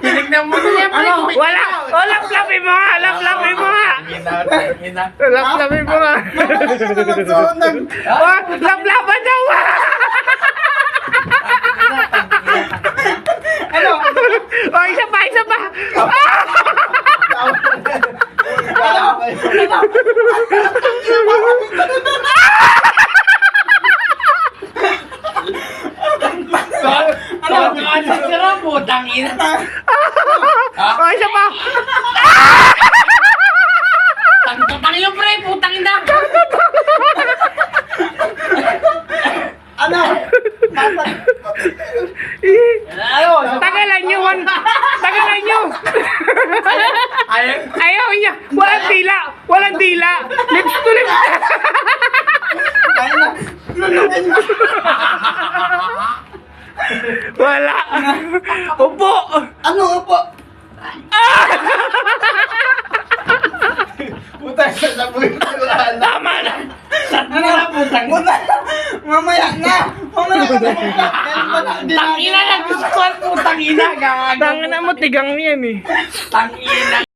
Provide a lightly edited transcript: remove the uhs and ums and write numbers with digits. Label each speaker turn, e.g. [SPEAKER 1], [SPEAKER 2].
[SPEAKER 1] Tinignan mo niya,
[SPEAKER 2] Ano?
[SPEAKER 3] Laplapin mo nga. Laplapin mo nga. Laplapin mo nga. Laplapan daw.
[SPEAKER 2] Ano?
[SPEAKER 3] O, isa pa, isa pa.
[SPEAKER 1] Sarap mo, tangina.
[SPEAKER 3] O, isa pa.
[SPEAKER 1] Tangin yung pre, putang ina.
[SPEAKER 2] Ano?
[SPEAKER 3] Tagalan nyo. Tagalan nyo. Ayaw niya. Walang dila. Walang dila. Lips to lips.
[SPEAKER 2] Kaya na. Lulungin mo.
[SPEAKER 3] Wala. Upo.
[SPEAKER 2] Ano po? Puta, sasabuhin ko na.
[SPEAKER 3] Tama na.
[SPEAKER 2] Ano? Puta, mamaya na. Mamaya na.
[SPEAKER 1] Tangina na, gusto ko ang putang ina.
[SPEAKER 3] Tangina mo, tigang yan eh.
[SPEAKER 1] Tangina.